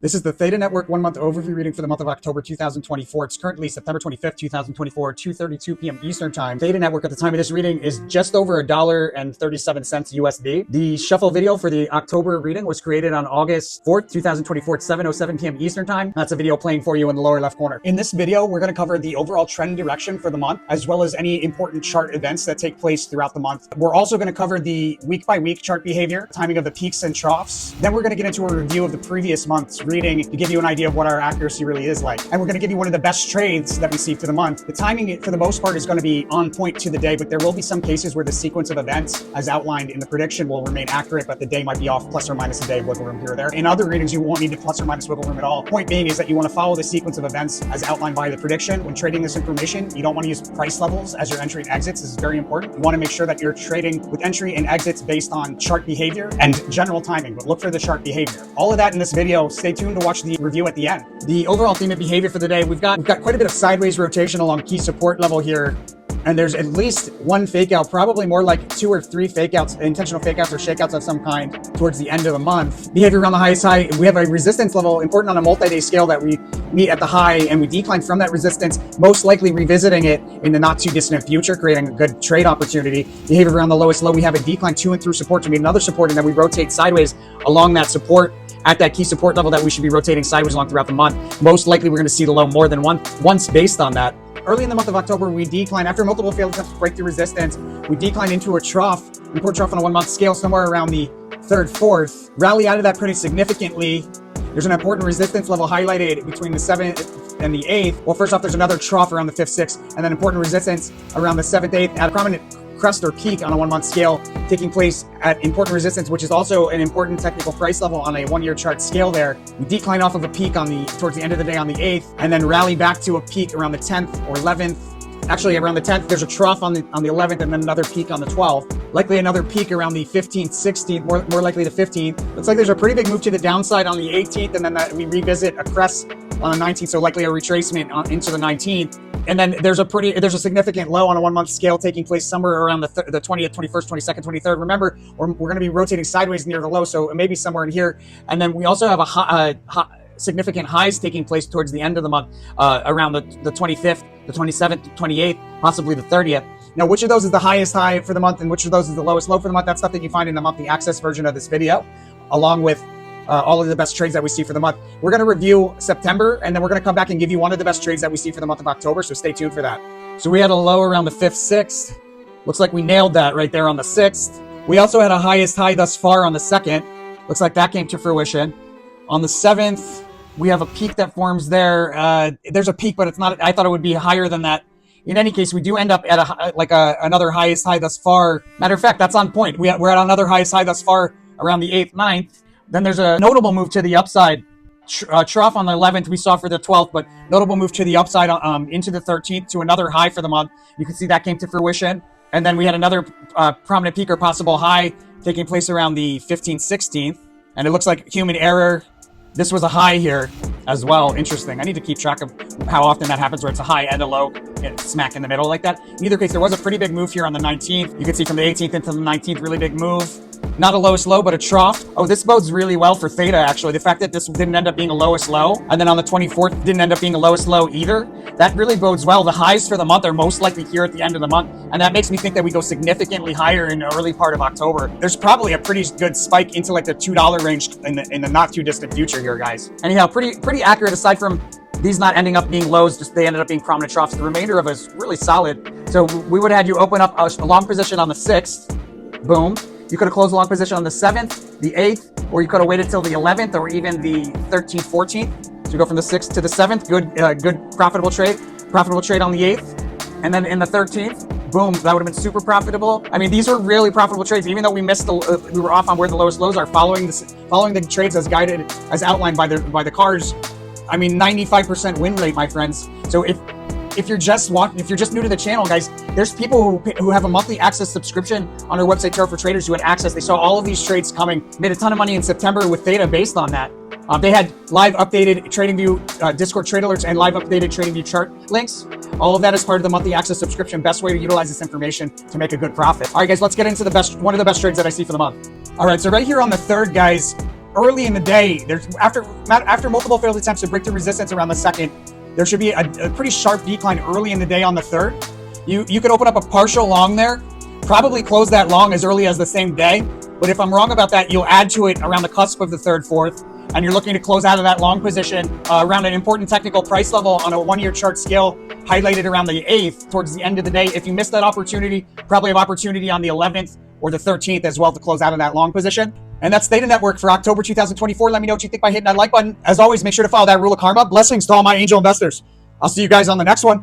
This is the Theta Network 1 month overview reading for the month of October 2024. It's currently September 25th, 2024, 2:32 p.m. Eastern Time. Theta Network at the time of this reading is just over $1.37 USD. The shuffle video for the October reading was created on August 4th, 2024 at 7:07 p.m. Eastern Time. That's a video playing for you in the lower left corner. In this video, we're going to cover the overall trend direction for the month, as well as any important chart events that take place throughout the month. We're also going to cover the week-by-week chart behavior, timing of the peaks and troughs. Then we're going to get into a review of the previous month's reading to give you an idea of what our accuracy really is like. And we're going to give you one of the best trades that we see for the month. The timing, for the most part, is going to be on point to the day, but there will be some cases where the sequence of events, as outlined in the prediction, will remain accurate, but the day might be off plus or minus a day, wiggle room here or there. In other readings, you won't need to plus or minus wiggle room at all. Point being is that you want to follow the sequence of events as outlined by the prediction. When trading this information, you don't want to use price levels as your entry and exits. This is very important. You want to make sure that you're trading with entry and exits based on chart behavior and general timing, but look for the chart behavior. All of that in this video. Stay tuned to watch the review at the end. The overall theme of behavior for the day, we've got quite a bit of sideways rotation along key support level here. And there's at least one fake out, probably more like 2 or 3 fake outs, intentional fake outs or shakeouts of some kind towards the end of the month. Behavior around the highest high, we have a resistance level important on a multi-day scale that we meet at the high, and we decline from that resistance, most likely revisiting it in the not too distant future, creating a good trade opportunity. Behavior around the lowest low, we have a decline to and through support to meet another support, and then we rotate sideways along that support at that key support level that we should be rotating sideways along throughout the month. Most likely we're going to see the low more than once based on that. Early in the month of October, we decline after multiple failed attempts to break through resistance. We decline into a trough, important trough on a 1 month scale, somewhere around the 3rd, 4th. Rally out of that pretty significantly. There's an important resistance level highlighted between the 7th and the 8th. Well, first off, there's another trough around the 5th, 6th, and then important resistance around the 7th, 8th at a prominent crest or peak on a 1 month scale, taking place at important resistance, which is also an important technical price level on a 1-year chart scale there. We decline off of a peak towards the end of the day on the 8th, and then rally back to a peak around the 10th or 11th. Actually, around the 10th, there's a trough on the 11th, and then another peak on the 12th. Likely another peak around the 15th, 16th, more likely the 15th. Looks like there's a pretty big move to the downside on the 18th, and then we revisit a crest on the 19th, so likely a retracement into the 19th. And then there's a significant low on a 1 month scale taking place somewhere around the 20th, 21st, 22nd, 23rd. Remember, we're going to be rotating sideways near the low, so maybe somewhere in here. And then we also have significant highs taking place towards the end of the month, around the 25th, the 27th, the 28th, possibly the 30th. Now, which of those is the highest high for the month and which of those is the lowest low for the month? That's stuff that you find in the monthly access version of this video, along with all of the best trades that we see for the month. We're going to review September, and then we're going to come back and give you one of the best trades that we see for the month of October, so stay tuned for that. So we had a low around the 5th, 6th. Looks like we nailed that right there on the 6th. We also had a highest high thus far on the 2nd. Looks like that came to fruition. On the 7th, we have a peak that forms there. There's a peak, but it's not. I thought it would be higher than that. In any case, we do end up at another highest high thus far. Matter of fact, that's on point. We're at another highest high thus far around the 8th, 9th. Then there's a notable move to the upside. Trough on the 11th we saw for the 12th, but notable move to the upside into the 13th to another high for the month. You can see that came to fruition. And then we had another prominent peak or possible high taking place around the 15th, 16th. And it looks like human error. This was a high here as well. Interesting. I need to keep track of how often that happens where it's a high and a low smack in the middle like that. In either case, there was a pretty big move here on the 19th. You can see from the 18th into the 19th, really big move. Not a lowest low, but a trough. Oh, this bodes really well for Theta, actually. The fact that this didn't end up being a lowest low, and then on the 24th didn't end up being a lowest low either, that really bodes well. The highs for the month are most likely here at the end of the month, and that makes me think that we go significantly higher in the early part of October. There's probably a pretty good spike into like the $2 range in the not too distant future here, guys. Anyhow, pretty accurate aside from these not ending up being lows, just they ended up being prominent troughs. The remainder of it is really solid. So we would have had you open up a long position on the 6th. Boom. You could have closed a long position on the 7th, the 8th, or you could have waited till the 11th or even the 13th, 14th. So you go from the 6th to the 7th. Good profitable trade. Profitable trade on the 8th. And then in the 13th, boom, that would have been super profitable. I mean, these were really profitable trades, even though we were off on where the lowest lows are, following the trades as guided, as outlined by the cars. I mean, 95% win rate, my friends. So if you're just new to the channel, guys, there's people who have a monthly access subscription on our website, Tarot for Traders, who had access. They saw all of these trades coming, made a ton of money in September with Theta based on that. They had live updated TradingView Discord trade alerts and live updated TradingView chart links. All of that is part of the monthly access subscription. Best way to utilize this information to make a good profit. All right, guys, let's get into one of the best trades that I see for the month. All right, so right here on the 3rd, guys, early in the day, there's after multiple failed attempts to break through resistance around the second, there should be a pretty sharp decline early in the day on the third. You could open up a partial long there, probably close that long as early as the same day. But if I'm wrong about that, you'll add to it around the cusp of the third, fourth, and you're looking to close out of that long position around an important technical price level on a 1-year chart scale, highlighted around the 8th towards the end of the day. If you missed that opportunity, probably have opportunity on the 11th or the 13th as well to close out of that long position. And that's Theta Network for October 2024. Let me know what you think by hitting that like button. As always, make sure to follow that rule of karma. Blessings to all my angel investors. I'll see you guys on the next one.